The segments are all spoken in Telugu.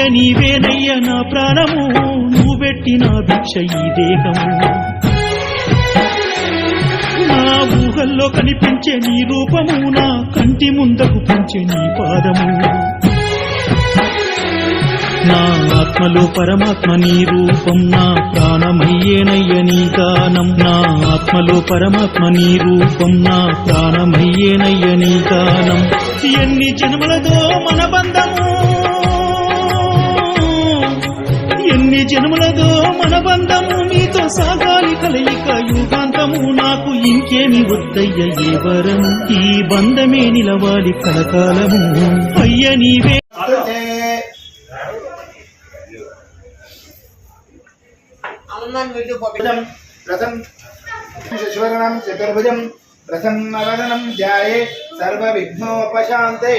అయ్య నీవేనయ్య నా ప్రాణము నువ్వు పెట్టిన భిక్ష ఈ దేహము నా ఊహల్లో కనిపించే నీ రూపము నా కంటి ముందకు పెంచే నీ పాదము నా ఆత్మలో పరమాత్మ నీ రూపం నా ప్రాణమయ్యేనయ్య నీ గానం నా ఆత్మలో పరమాత్మ నీ రూపం నా ప్రాణమయ్యేనయ్య నీ గానం ఎన్ని జన్మలదో మన బంధము ఎన్ని జన్మలదో మన బంధము నీతో సాగాలి కలయిక యుగాంతము నాకు ఇంకేమి వద్దయ్య ఏ వరము ఈ బంధమే నిలవాలి కలకాలము అయ్య నీవే శశివరణం చతుర్భుజం ప్రసన్నవదనం ధ్యాయే సర్వవిఘ్నోపశాంతే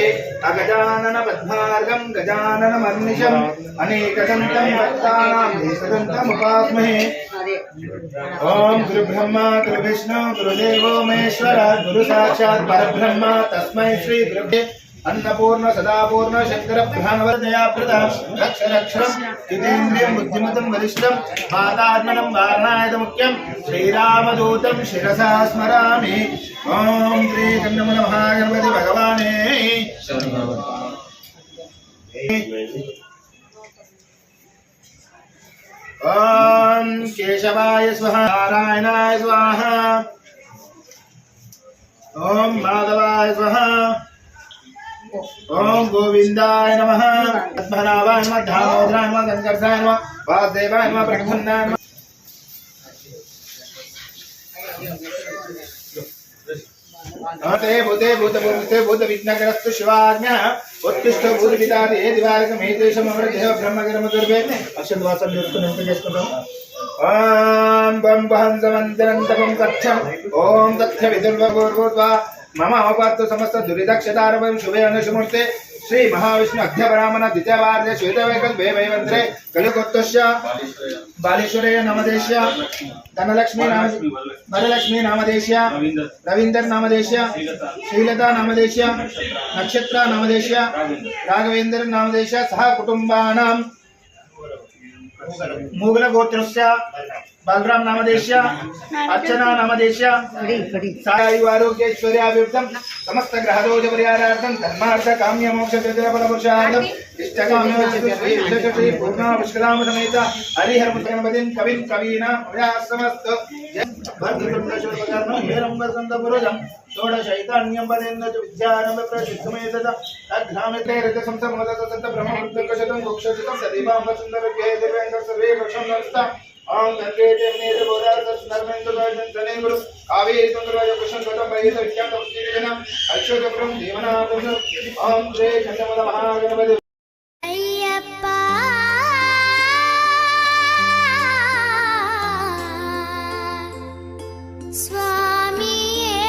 అగజానన పద్మార్గం గజాననమర్నిశం అనేకదంతం భక్తానాం ఏకదంతముపాస్మహే ఓం గురు బ్రహ్మ గురు విష్ణు గురుదేవో మహేశ్వర గురు సాక్షాత్ పరబ్రహ్మ తస్మై శ్రీ గురువే अन्नपूर्ण सदापूर्ण शंकर प्रधानवदयाप्रद रक्षरक्षरं जितेन्द्रियं बुद्धिमतं वरिष्ठं मातात्मनं वारणायत मुख्यं श्रीरामदूतं शिरसा स्मरामि ओम श्री गणपति महागणपति भगवाने ओम केशवाय स्वाहा नारायणाय स्वाहा ओम माधवाय स्वाहा ओम गोविंदाय नमः पद्मनाभाय नमः दामोदराय नमः संकर्षाय नमः वासुदेवाय नमः प्रद्युम्नाय नमः ते भूते भूतपूर्वते भूत विघ्नग्रस्तु शिवाज्ञः उत्तिष्ठ भूतपितादि हे दिवाकमेतेषु मम देव ब्रह्मगर्मदुर्वे अक्षरवासं निर्कुणं చేసుకుంటాం ओम बम बहंसवंदनं तपं कक्षं ओम तथ्य विदुर्वपूर्वोद्वा मम अवपात्तु समस्त दुरिदक्षतारवं शुभे अनुशुमूर्ते श्री महाविष्णु अध्यपरामन द्वितीयवार्धे श्वेतवैकल् वैवन्त्रे कलिकोत्तस्य बालेश्वरे नामदेश्य धनलक्ष्मी नाम वरलक्ष्मी नामदेश्य रवींद्र नामदेश्य श्रीलता नामदेश्य नक्षत्र नामदेश्य राघवेंद्र नामदेश्य सह कुटुंबानां मूगल गोत्रस्य बलराम नामदेश्य अर्चना नामदेश्य सायु आरोग्यैश्वर्याभिवृद्धं समस्त ग्रहदोष परिहारार्थं धर्मार्थ काम्य मोक्ष चतुर्फल पुरुषार्थं इष्टकाम्य श्री विशेषश्री पूर्णा पुष्कराम समेत हरिहर गणपतिं कविं कवीनां प्रयासमस्त भद्रकंडशोभकर्णं हेरंबरसंतपुरुषं षोडशैतान्यं वदेन्द्र विद्यारंभ प्रसिद्धमेतद तद्ग्रामेते रजसंसमोदसंत ब्रह्मवृद्धकशतं मोक्षशतं सदैवाम्बसुन्दरज्ञे देवेन्द्र सर्वे वर्षं नमस्ता ओम गंगे देवनेर बोधार नर्मेंद्र गार्डन जने गुरु कावेरी सुंदरराज कृष्ण गौतम वैद्य विख्यात उद्दीपन अक्षोजप्रम देवनाथम ओम श्री चंद्रमल महागणपति अय्यप्पा स्वामिये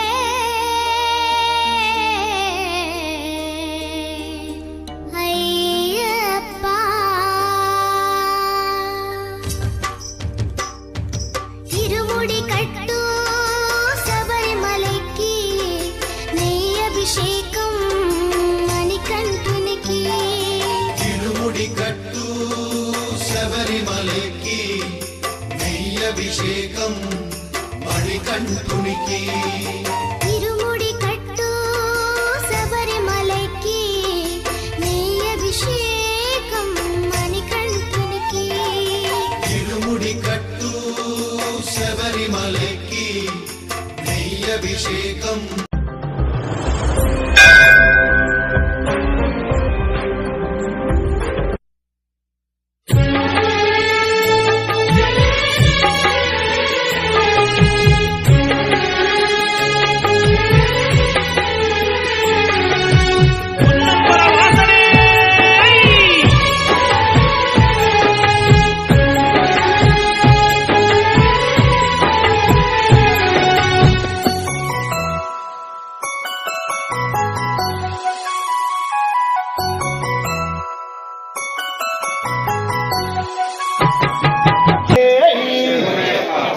अय्यप्पा तिरुमुडी कट्टू सबरिमलैक्की नेय्य अभिषेकं मणिकंठुनिकी तिरुमुडी कट्टू सबरिमलैक्की नेय्य अभिषेकं मणिकंठुनिकी तिरुमुडी कट्टू सबरिमलैक्की नेय्य अभिषेकं मणिकंठुनिकी तिरुमुडी कट्टू सबरिमलैक्की नेय्य अभिषेकं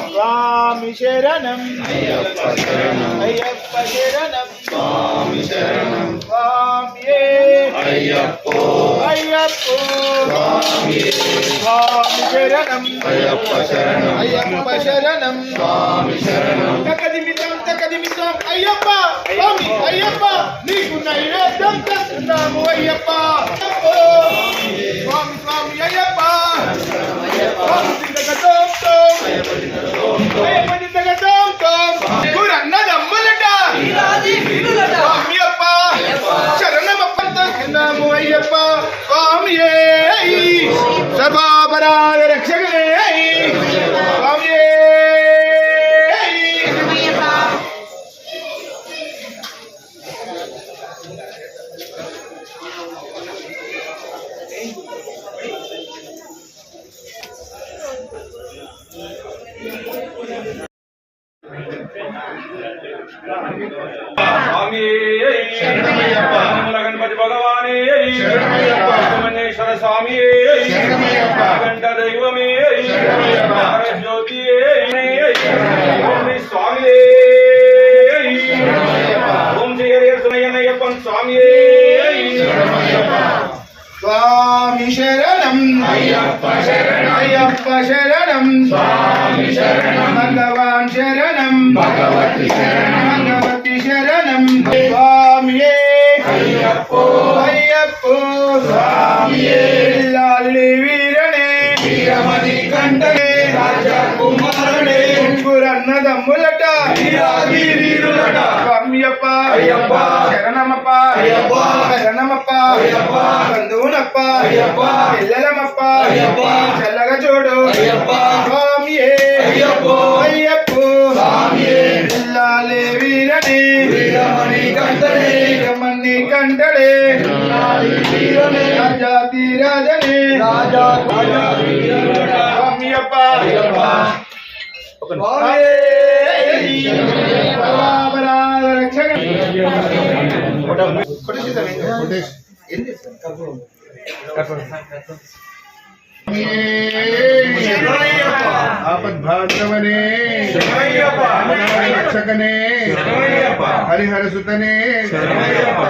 स्वामी शरणं अय्यप्पा शरणं स्वामी शरणं स्वामी अय्यप्पो అయ్యప్పో స్వామి శరణం అయ్యప్ప శరణం అయ్యప్ప శరణం స్వామి శరణం తకదిమితం అయ్యప్ప స్వామి అయ్యప్ప నీకు నైవేద్యం తెస్తున్నాము అయ్యప్ప అయ్యప్పో స్వామి స్వామి అయ్యప్ప స్వామి సిందగతం తం అయ్యప్ప సిందగతం తం గురన్నదమ్ములట స్వామి అప్ప శరణమప్ప తెస్తున్నాము అయ్యప్ప స్వామియే సర్వాపరాధ రక్షకనే స్వామియే స్వామి శరణమయ్యప్ప. గణపతి భగవానే శరణమయ్యప్ప. సుబ్రహ్మణ్యేశ్వర స్వామి శరణమయ్యప్ప. గంట దైవమే శరణమయ్యప్ప. జ్యోతి శరణమయ్యప్ప. ఓం శ్రీ స్వామి శరణమయ్యప్ప. ఓం శ్రీ హరిహరసునయ్యప్పన్ స్వామి స్వామి శరణం అయ్యప్ప శరణం అయ్యప్ప శరణం స్వామి శరణం భగవాన్ శరణం భగవతి శరణం భగవతి శరణం స్వామియే అయ్యప్పో అయ్యప్పో స్వామియే లాలి వీరనే వీరమణి కంఠనే రాజకుమారుడే ముగ్గురన్నదమ్ములట వీరాది వీరులట స్వామియప్ప అయ్యప్ప. శరణమప్ప అయ్యప్ప. శరణమప్ప అయ్యప్ప. బంధువునప్ప అయ్యప్ప. పిల్లలమప్ప అయ్యప్ప. చల్లగా చూడు అయ్యప్ప. స్వామియే అయ్యప్పో అయ్యప్పో స్వామియే లాలి వీరనే వీరమణి కంఠనే వీరమణి కంఠడే వీరనే రాజాతి రాజనే రాజా వీరులట స్వామియప్ప అయ్యప్ప ఆపద్భాద్రవనే శరణమయ్యప్ప. రక్షకనే శరణమయ్యప్ప. హరిహర సుతనే శరణమయ్యప్ప.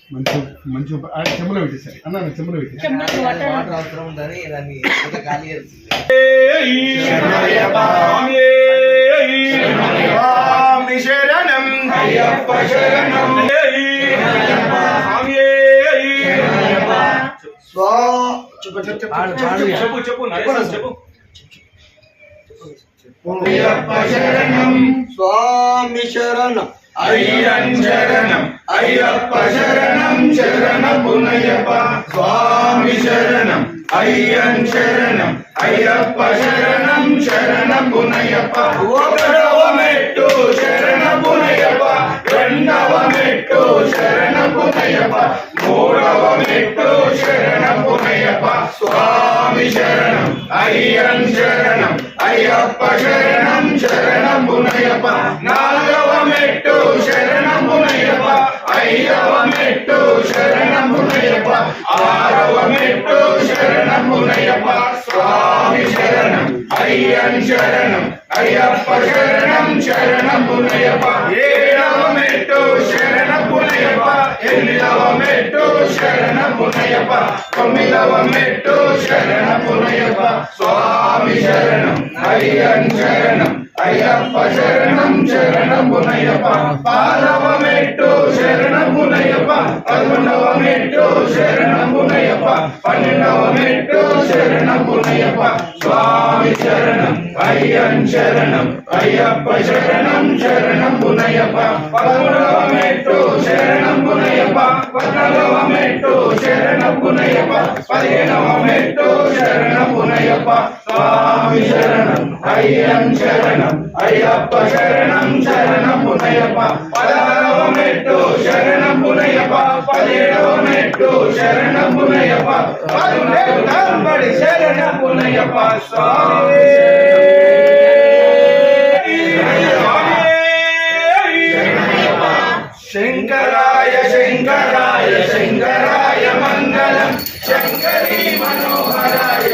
మంచు మంచు చెమ్మలో పెట్టేసారి అన్న చెమ్మలో పెట్టేసి వాటర్ అవసరం ఉందని దాన్ని ఖాళీ చేస్తుంది. స్వామి స్వామి శరణం అయ్యప్ప శరణం స్వామి చెప్పు చెప్పు నరేష్ చెప్పు అయ్యప్ప శరణం స్వామి శరణం అయ్యన్ శరణం అయ్యప్ప శరణం శరణపునయ్యప్ప స్వామి శరణం అయ్యన్ శరణం అయ్యప్ప శరణం శరణపునయ్యప్ప ఒకటవ మెట్టు శరణపునయ్యప్ప రెండవ మెట్టు శరణపునయ్యప్ప మూడవ మెట్టు శరణపునయ్యప్ప స్వామి శరణం అయ్యన్ శరణం అయ్యప్ప శరణం శరణపునయ్యప్ప నాలుగవ మెట్టు శరణపునయ్యప్ప ఐదవ మెట్టు శరణపునయ్యప్ప ఆరవ మెట్టు శరణపునయ్యప్ప స్వామి శరణం అయ్యన్ శరణం అయ్యప్ప శరణం శరణపునయ్యప్ప ఏడవ మెట్టు శరణపునయ్యప్ప ఎనిమిదవ మెట్టు శరణపునయ్యప్ప తొమ్మిదవ మెట్టు శరణపునయ్యప్ప స్వామి శరణం అయ్యన్ శరణం అయ్యప్ప శరణం శరణపునయ్యప్ప పదవ మెట్టు శరణపునయ్యప్ప 11వ మెట్టు శరణపునయ్యప్ప 12వ మెట్టు శరణపునయ్యప్ప స్వామి శరణం అయ్యన్ శరణం అయ్యప్ప శరణం శరణపునయ్యప్ప 13వ మెట్టు శరణపునయ్యప్ప 14వ మెట్టు శరణపునయ్యప్ప 15వ మెట్టు శరణపునయ్యప్ప స్వామి శరణం అయ్యన్ శరణం అయ్యప్ప శరణం శరణపునయ్యప్ప 16వ మెట్టు శరణపునయ్యప్ప 17వ మెట్టు శరణపునయ్యప్ప 18వ శరణపునయ్యప్ప స్వామి శంకరాయ శంకరాయ శంకరాయ మంగళం శంకరీ మనోహరాయ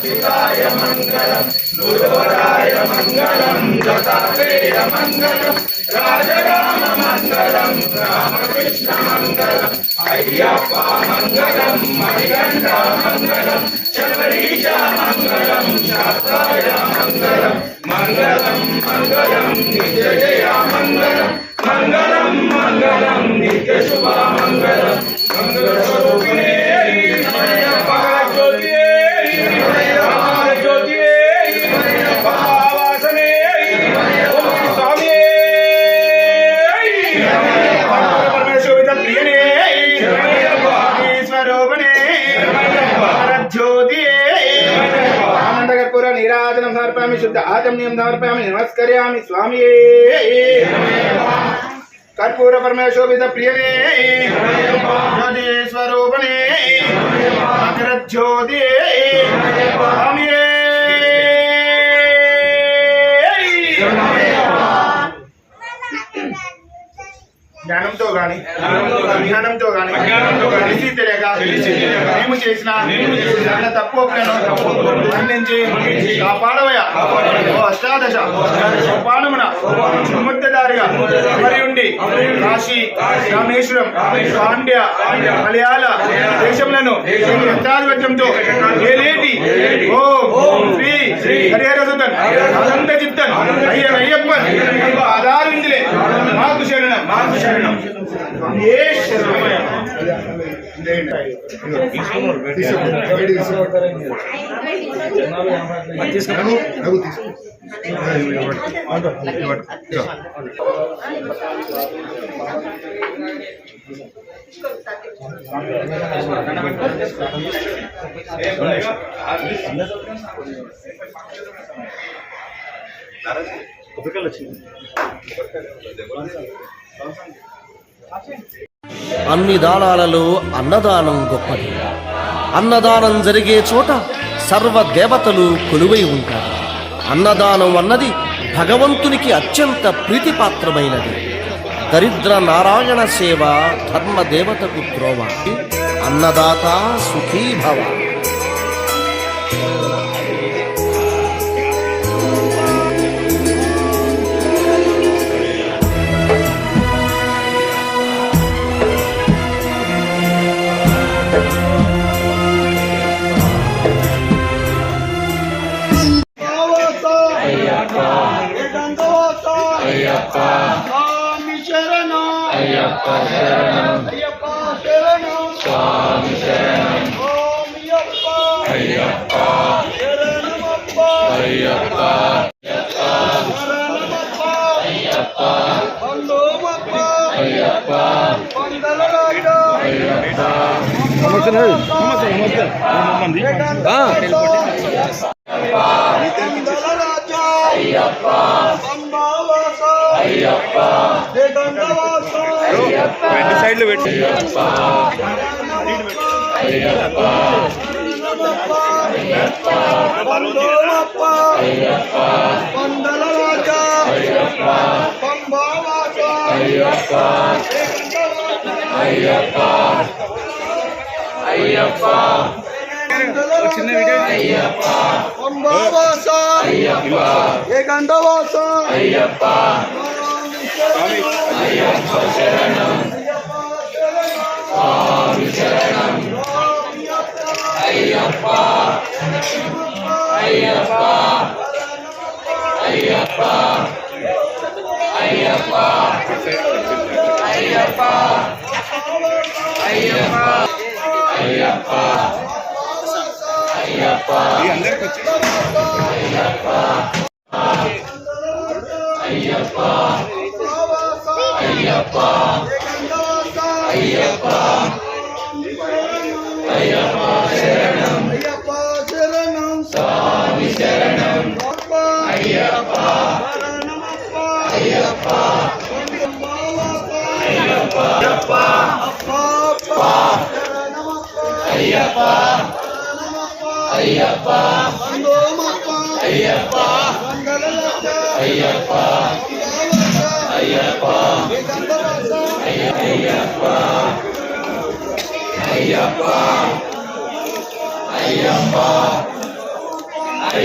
సుతాయ మంగళం గురువరాయ మంగళం దత్తాత్రేయ మంగళం రాజరామ మంగళం రామకృష్ణ మంగళం అయ్యప్ప మంగళం మణికంఠ మంగళం శబరీశ మంగళం శాస్త్రాయ మంగళం మంగళం మంగళం నిత్య జయ మంగళం మంగళం మంగళం నిత్య శుభ మంగళం మంగళ స్వరూపిణే అయ్యప్ప జ్యోతియే జ్యోతియే వాసనే స్వామియే పరమేశ్వర ప్రియనే స్వరూపణే జ్యోతియే ఆనందకర్పూర నీరాజనం సమర్పయామి శుద్ధ ఆచమ్యం సమర్పయామి నమస్కర్యామి స్వామియే కర్పూర పరమేశ్వర ప్రియనే జ్యోతి స్వరూపణే మకర జ్యోతి స్వామియే జ్ఞానంతో గాని అజ్ఞానంతో గాని తెలిసి తెలియక మేము చేసిన చాలా తప్పు మన్నించి కాపాడవయ్యా ఓ అష్టాదశ సోపానమున సుముద్దదారిగా మరి ఉండి కాశీ రామేశ్వరం పాండ్య మలయాళ దేశములను రక్తాధిపత్యంతో ఏలేటి ఓం శ్రీ హరిహర సుతన్ అనంత చిత్తన్ అయ్యప్పన్ ఆధారిందిలే మాకు శరణం ఏ శరణం అన్ని దానాలలో అన్నదానం గొప్పది. అన్నదానం జరిగే చోట సర్వ దేవతలు కొలువై ఉంటారు. అన్నదానం అన్నది భగవంతునికి అత్యంత ప్రీతిపాత్రమైనది. దరిద్ర నారాయణ సేవ ధర్మ దేవతకు త్రోవ. అన్నదాత సుఖీ భవ. స్వామి శరణం అయ్యప్ప శరణం అయ్యప్ప శరణం స్వామి శరణం ఓం అయ్యప్ప శరణమప్ప అయ్యప్ప శరణమప్ప అయ్యప్ప వందోమప్ప అయ్యప్ప వందల రాజా అయ్యప్ప అయ్యప్ప సంభావాస అయ్యప్ప జగంగవాస అయ్యప్ప రెండు సైడ్లు పెట్టి అయ్యప్ప అయ్యప్ప అయ్యప్ప వందోమప్ప అయ్యప్ప వందల రాజా అయ్యప్ప సంభావాస అయ్యప్ప అయ్యప్ప అయ్యప్ప చిన్న వీడియో అయ్యప్ప వందవాస అయ్యప్ప ఏకండవాస అయ్యప్ప అయ్యప్ప శరణం స్వామి శరణం అయ్యప్ప అయ్యప్ప అయ్యప్ప అయ్యప్ప అయ్యప్ప అయ్యప్ప అయ్యప్ప అయ్యప్ప అందరికి వచ్చి అయ్యప్ప అయ్యప్ప అయ్యప్ప అయ్యప్ప అయ్యప్ప శరణం అయ్యప్ప శరణం స్వామి శరణం అయ్యప్ప అయ్యప్ప అయ్యప్ప అయ్యప్ప అయ్యప్ప వందోమప్ప అయ్యప్ప వందలలచ్చ అయ్యప్ప అయ్యప్ప అయ్యప్ప అయ్యప్ప అయ్యప్ప ఓం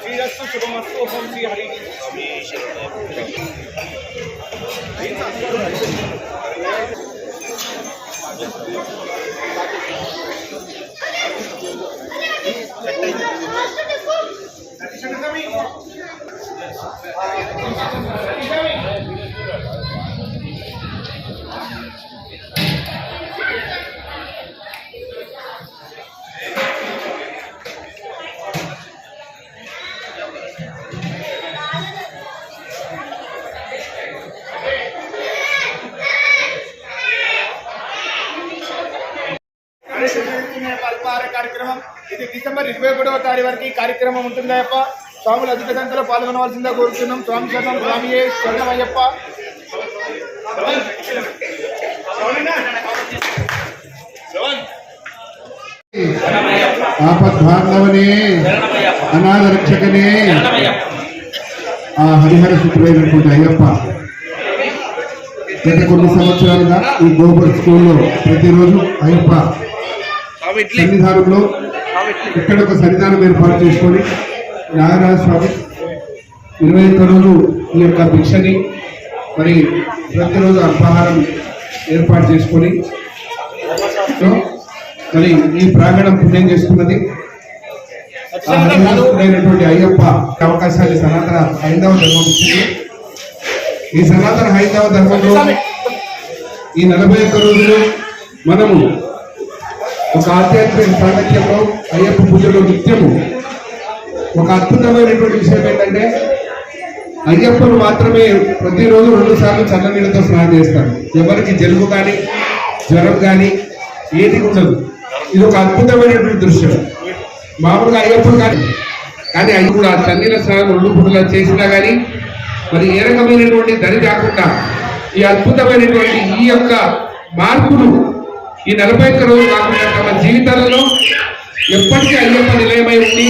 శ్రీరస్తు శుభమస్తు ఓం శ్రీ హరి అల్పాహార కార్యక్రమం ఇది డిసెంబర్ 21వ తారీఖు వరకు ఈ కార్యక్రమం ఉంటుందయ్యప్ప. స్వాములు అధిక సంఖ్యలో పాల్గొనవలసిందిగా కోరుతున్నాం. స్వామి శరణం స్వామియే శరణమయ్యప్ప. ఆపద్బాంధవనే అనాథరక్షకనే ఆ హరిహర సుతుడైనటువంటి అయ్యప్ప గత కొన్ని సంవత్సరాలుగా ఈ గోపుర స్కూల్లో ప్రతిరోజు అయ్యప్ప సన్నిధానంలో ఇక్కడ ఒక సన్నిధానం ఏర్పాటు చేసుకొని నాగరాజ స్వామి 21 రోజు ఈ యొక్క భిక్షని మరి ప్రతిరోజు అల్పాహారం ఏర్పాటు చేసుకొని మరి ఈ ప్రాంగణం పుణ్యం చేసుకున్నది. అయినటువంటి అయ్యప్ప అవకాశాన్ని సనాతన హైందవ ధర్మం ఇచ్చింది. ఈ సనాతన హైందవ ధర్మంలో ఈ 41 రోజులు మనము ఒక ఆధ్యాత్మిక సాంగత్యంలో అయ్యప్ప పూజలో నిత్యము ఒక అద్భుతమైనటువంటి విషయం ఏంటంటే అయ్యప్పను మాత్రమే ప్రతిరోజు 2 సార్లు చల్లనీళ్ళతో స్నానం చేస్తారు. ఎవరికి జలుబు కానీ జ్వరం కానీ ఏది ఉండదు. ఇది ఒక అద్భుతమైనటువంటి దృశ్యం. మామూలుగా అయ్యప్ప కానీ అవి కూడా చన్నీళ్ళ స్నానం 2 పూటలా చేసినా కానీ మరి ఏ రకమైనటువంటి దరి కాకుండా ఈ అద్భుతమైనటువంటి ఈ యొక్క మార్పులు ఈ 41 రోజులు కాకుండా తమ జీవితాలలో ఎప్పటికీ అయ్యప్ప నిలయమై ఉండి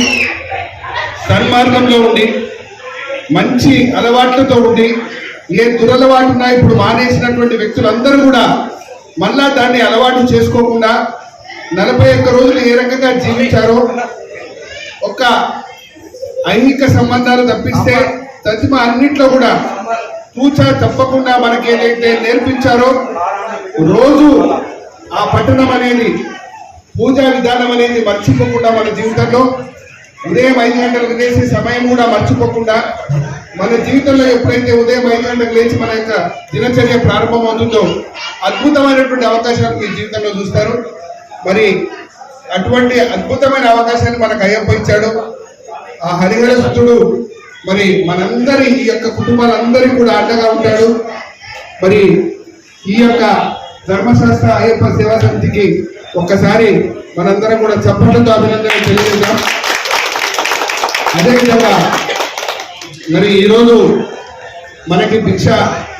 సన్మార్గంలో ఉండి మంచి అలవాట్లతో ఉండి ఏ దురలవాటు ఉన్నా ఇప్పుడు మానేసినటువంటి వ్యక్తులందరూ కూడా మళ్ళా దాన్ని అలవాటు చేసుకోకుండా 41 రోజులు ఏ రకంగా జీవించారో ఒక ఐహిక సంబంధాలు తప్పిస్తే తదిమ అన్నిట్లో కూడా తూచా తప్పకుండా మనకి ఏదైతే నేర్పించారో రోజు ఆ పఠనం అనేది పూజా విధానం అనేది మర్చిపోకుండా మన జీవితంలో ఉదయం 5 గంటలకు లేచి సమయం కూడా మర్చిపోకుండా మన జీవితంలో ఎప్పుడైతే ఉదయం 5 గంటలకు లేచి మన యొక్క దినచర్య ప్రారంభమవుతుందో అద్భుతమైనటువంటి అవకాశాలు మీ జీవితంలో చూస్తారు. మరి అటువంటి అద్భుతమైన అవకాశాన్ని మనకు అయ్యప్ప ఇచ్చాడు. ఆ హరిహర సుతుడు మరి మనందరి ఈ యొక్క కుటుంబాలందరికీ కూడా అండగా ఉంటాడు. మరి ఈ యొక్క ధర్మశాస్త్ర అయ్యప్ప సేవా సమితికి ఒక్కసారి మనందరం కూడా చప్పట్లతో అభినందన తెలియజేద్దాం. అదేవిధంగా మరి ఈరోజు మనకి భిక్ష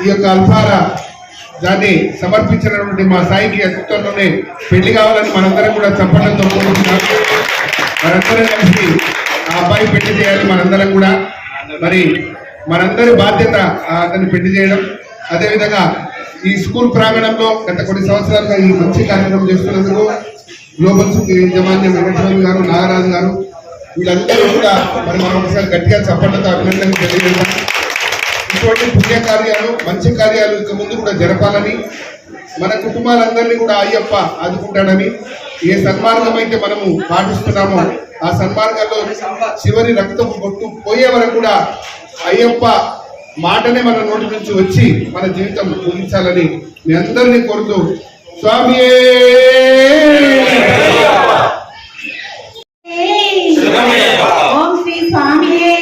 ఈ యొక్క అల్పాహార దాన్ని సమర్పించినటువంటి మా సాయికి అద్భుతంలోనే పెళ్లి కావాలని మనందరం కూడా చప్పట్లతో కోరుకుంటున్నాం. మనందరం కలిసి ఆ అబ్బాయి పెళ్లి చేయాలి. మనందరం కూడా మరి మనందరి బాధ్యత అతన్ని పెళ్లి చేయడం. అదేవిధంగా ఈ స్కూల్ ప్రాంగణంలో గత కొన్ని సంవత్సరాలుగా ఈ మంచి కార్యక్రమం చేస్తున్నందుకు గ్లోబల్ యజమాన్యం వెంకటస్వామి గారు, నాగరాజు గారు వీళ్ళందరూ కూడా మరి మనం ఒకసారి గట్టిగా చప్పట్లతో అభినందనలు తెలియజేద్దాం. ఇటువంటి పుణ్య కార్యాలు మంచి కార్యాలు ఇక ముందు కూడా జరపాలని మన కుటుంబాలందరినీ కూడా అయ్యప్ప ఆదుకుంటాడని ఏ సన్మార్గం అయితే మనము పాటిస్తున్నామో ఆ సన్మార్గంలో చివరి రక్తపు బొట్టు పోయే వరకు కూడా అయ్యప్ప మాటనే మన నోటి నుంచి వచ్చి మన జీవితం ముగించాలని మీ అందరినీ కోరుతూ స్వామియే ఓం శ్రీ స్వామియే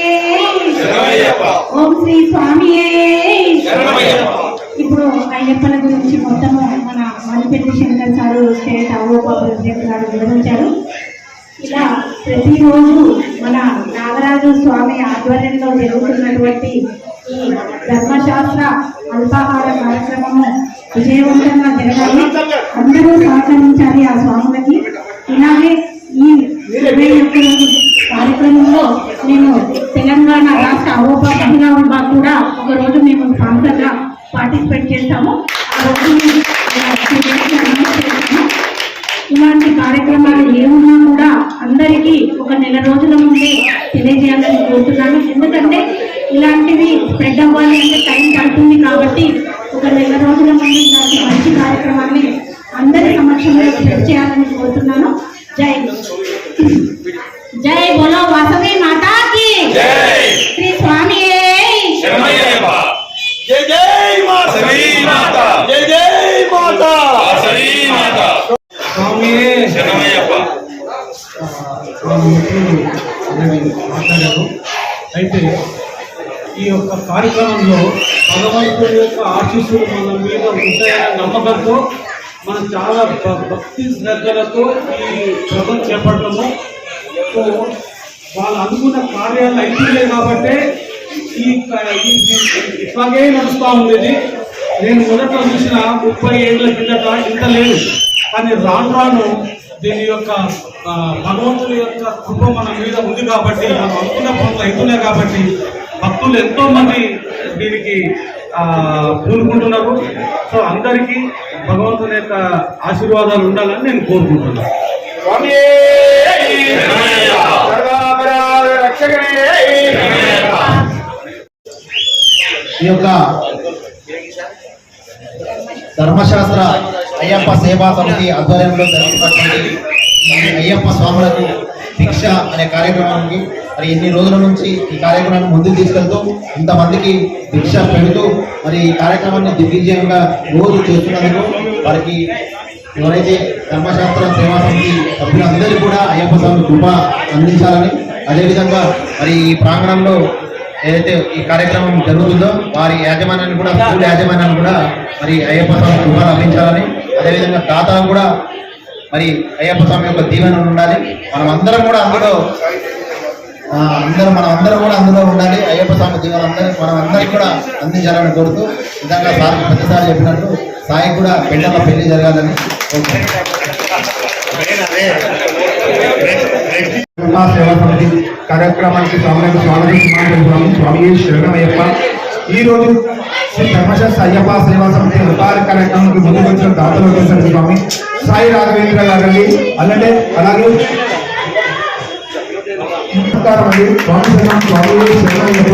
ఓం శ్రీ స్వామియే. ఇప్పుడు అయ్యప్పల గురించి మొత్తము మన మణిపెట్టి శంకర్ సారు స్టేట్ అవోప ప్రెసిడెంట్ గారు వివరించారు. ఇలా ప్రతిరోజు మన నాగరాజు స్వామి ఆధ్వర్యంలో జరుగుతున్నటువంటి ఈ ధర్మశాస్త్ర అల్పాహార కార్యక్రమము విజయవంతంగా జరగాలి. అందరూ సహకరించాలి ఆ స్వాములకి. ఇలాగే అలాగే ఈ 21 కార్యక్రమంలో మేము తెలంగాణ రాష్ట్ర అవోపా మహిళా విభాగం కూడా ఒక రోజు మేము స్పాన్సర్గా పార్టిసిపేట్ చేస్తాము. ఆ రోజు మేము అనౌన్స్ చేస్తాము. ఇలాంటి కార్యక్రమాలు ఏమున్నా కూడా అందరికీ ఒక నెల రోజుల ముందే తెలియజేయాలని కోరుతున్నాను. ఎందుకంటే ఇలాంటివి స్ప్రెడ్ అవ్వాలి అంటే టైం పడుతుంది కాబట్టి ఒక నెల రోజుల ముందు ఇలాంటి మంచి కార్యక్రమాన్ని అందరి సమక్షంలో స్ప్రెడ్ చేయాలని కోరుతున్నాను. జై బోలో వాసవి మాతాకి శ్రీ స్వామి జై జై మాతా జై జై మాతా మాట్లాడారు. అయితే ఈ యొక్క కార్యక్రమంలో భగవంతుడి యొక్క ఆశీస్సులు మన మీద ఉంటాయనే నమ్మకంతో మనం చాలా భక్తి శ్రద్ధలతో ఈ సభను చేపట్టము. సో వాళ్ళు అనుకున్న కార్యాలు అయిపోయాయి కాబట్టి ఇట్లాగే నడుస్తూ ఉండేది. నేను మొదట చూసిన 30 ఏళ్ళ కిందట ఇంత లేదు, కానీ రాను రాను దీని యొక్క భగవంతుడి యొక్క కృప మన మీద ఉంది కాబట్టి మనం అనుకున్న పనులు అవుతున్నాయి కాబట్టి భక్తులు ఎంతో మంది దీనికి పూనుకుంటున్నారు. సో అందరికీ భగవంతుని యొక్క ఆశీర్వాదాలు ఉండాలని నేను కోరుకుంటున్నాను. ఈ యొక్క ధర్మశాస్త్ర అయ్యప్ప సేవా సమితి ఆధ్వర్యంలో జరుగుతున్నటువంటి ఈ అయ్యప్ప స్వాములకు దీక్ష అనే కార్యక్రమానికి మరి ఎన్ని రోజుల నుంచి ఈ కార్యక్రమాన్ని ముందుకు తీసుకెళ్తూ ఇంతమందికి దీక్ష పెడుతూ మరి ఈ కార్యక్రమాన్ని దిగ్విజయంగా రోజు చేస్తున్నందుకు వారికి ఎవరైతే ధర్మశాస్త్ర సేవా సమితి సభ్యులందరికీ కూడా అయ్యప్ప స్వామి కృప అందించాలని, అదేవిధంగా మరి ఈ ప్రాంగణంలో ఏదైతే ఈ కార్యక్రమం జరుగుతుందో వారి యాజమాన్యాన్ని కూడా, స్కూల్ యాజమాన్యాన్ని కూడా మరి అయ్యప్ప స్వామి కృప లభించాలని, అదేవిధంగా దాతలు కూడా మరి అయ్యప్ప స్వామి యొక్క దీవెన ఉండాలి. మనం అందరం కూడా అందులో ఉండాలి. అయ్యప్ప స్వామి దీవెన మనం అందరికి కూడా అందించాలని కోరుతూ, నిజంగా సార్ ప్రతిసారి చెప్పినట్టు సాయి కూడా బిడ్డల పెళ్లి జరగాలని సేవా సమితి కార్యక్రమానికి స్వాగతం. స్వామి శరణమయ్యప్ప. ఈ రోజు శ్రీ ధర్మశాస్త్ర అయ్యప్ప సేవా సమితి ఉపాధి కార్యక్రమానికి ముందుకు వచ్చిన దాతలు వచ్చేసరికి స్వామి సాయి రాఘవేంద్ర గారండి, అలాగే నమస్కారం అండి. స్వామి శరణమయ్యప్ప.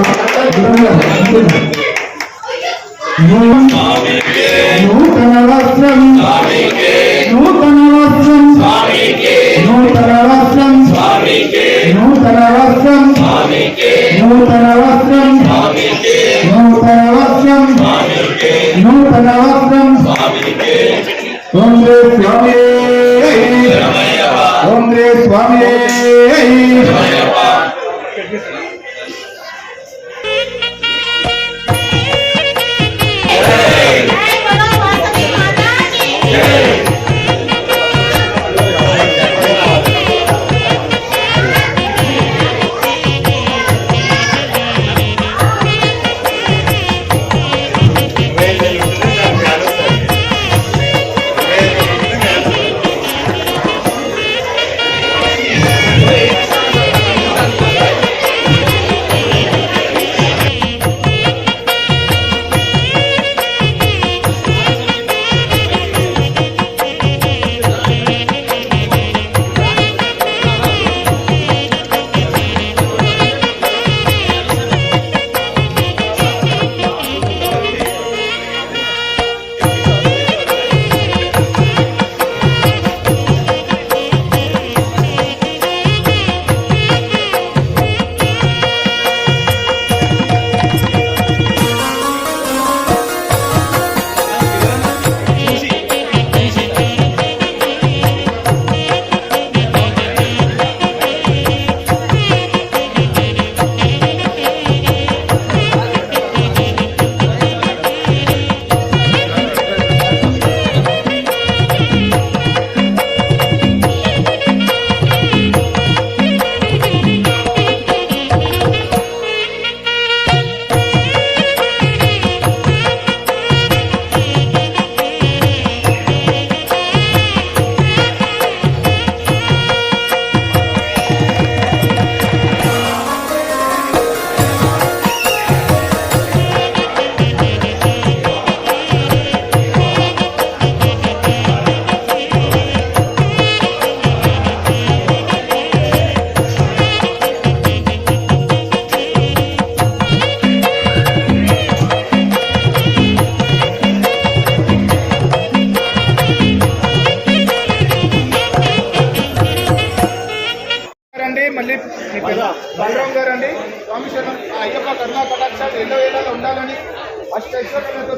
నూతన వస్త్రం నూతన వస్త్రం నూతన వస్త్రం నూతన వస్త్రం నూతన వస్త్రం నూతన వస్త్రం నూతన వస్త్రం. ఓం శ్రీ స్వామి ఓం శ్రీ స్వామి. బలరాం గారు అండి. స్వామి శరణం. ఆ అయ్యప్ప కరుణా కటాక్షాలు ఎన్నో ఏళ్ళలో ఉండాలని, అష్టైశ్వర్యాలతో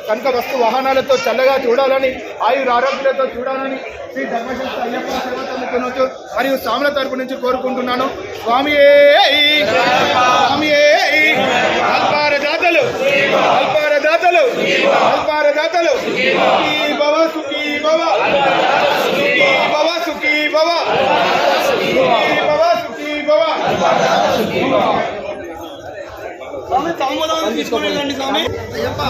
కనుక వస్తు వాహనాలతో చల్లగా చూడాలని, ఆయుర ఆరోగ్యాలతో చూడాలని శ్రీ ధర్మశాస్త్ర అయ్యప్ప సేవ సమితి మరియు స్వాముల తరపు నుంచి కోరుకుంటున్నాను. స్వామియే స్వామియే. అల్పార దాతలు అల్పార దాతలు అల్పార దాతలు. సుఖీ భవ సుఖీ భవ సుఖీ భవ సుఖీ భవ సుఖీ భవ సుఖీ భవ. స్వామి తాంబూలం తీసుకోండి స్వామి. అయ్యప్ప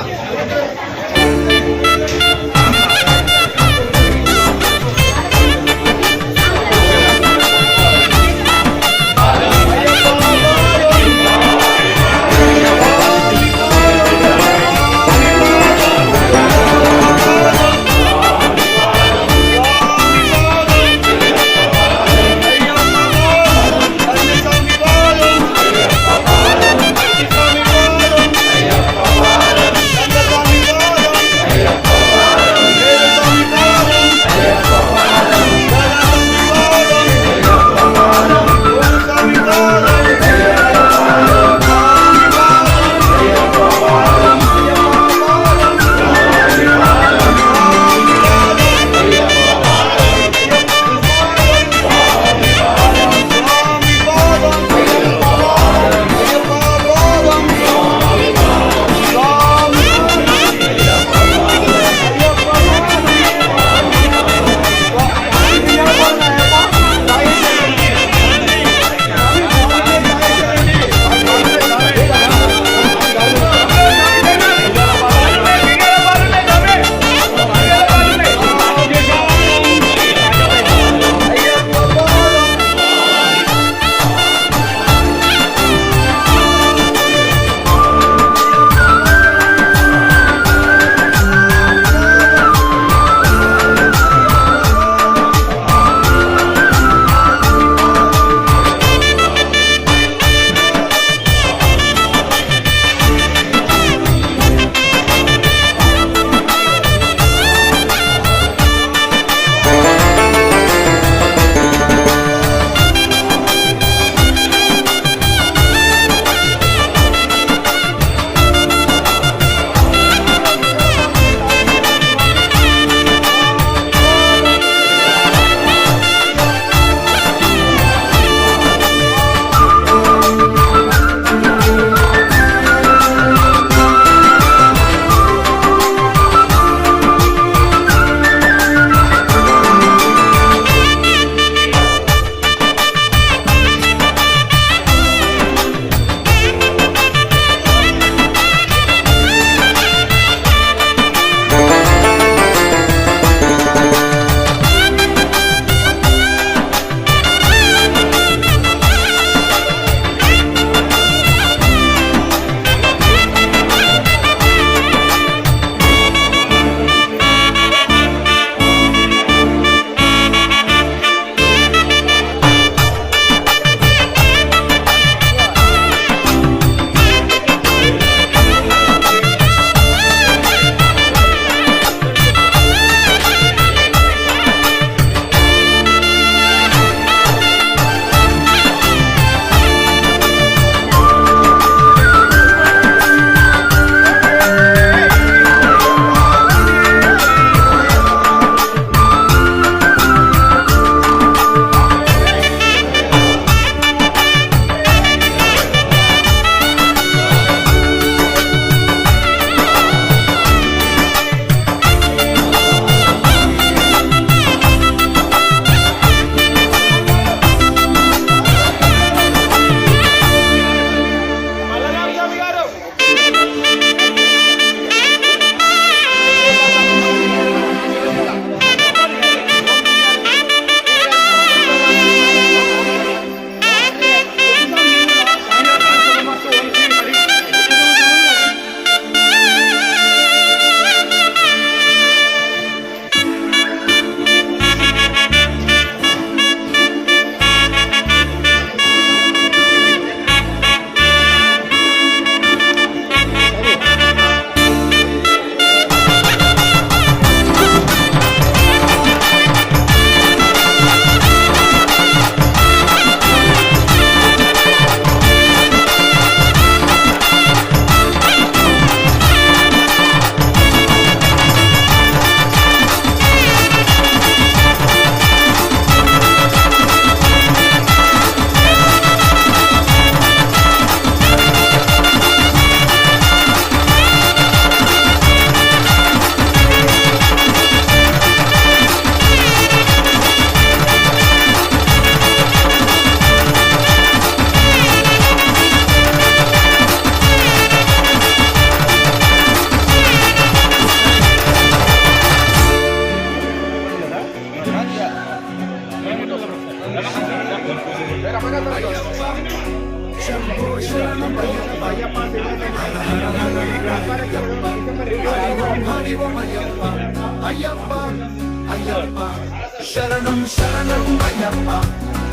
శరణం శరణం అయ్యప్ప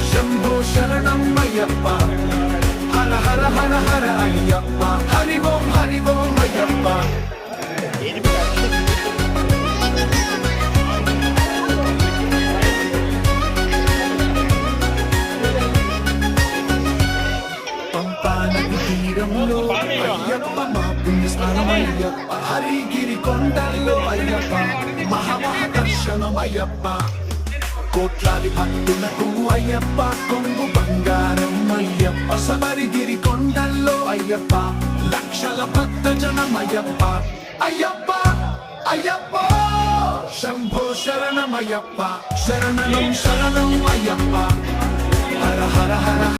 శంభో శరణం అయ్యప్ప హర హర హర హర అయ్యప్ప హరి ఓం అయ్యప్ప పంపా నది తీరంలో అయ్యప్ప మా పుణ్యస్నానం అయ్యప్ప హరిగిరి కొండల్లో అయ్యప్ప మహా దర్శనం అయ్యప్ప కోట్లాది భక్తులకు అయ్యప్ప కొంగు బంగారం అయ్యప్ప శబరిగిరి కొండల్లో అయ్యప్ప లక్షల భక్త జనం అయ్యప్ప అయ్యప్ప అయ్యప్ప శంభో శరణమయ్యప్ప శరణం శరణం అయ్యప్ప హర హర హర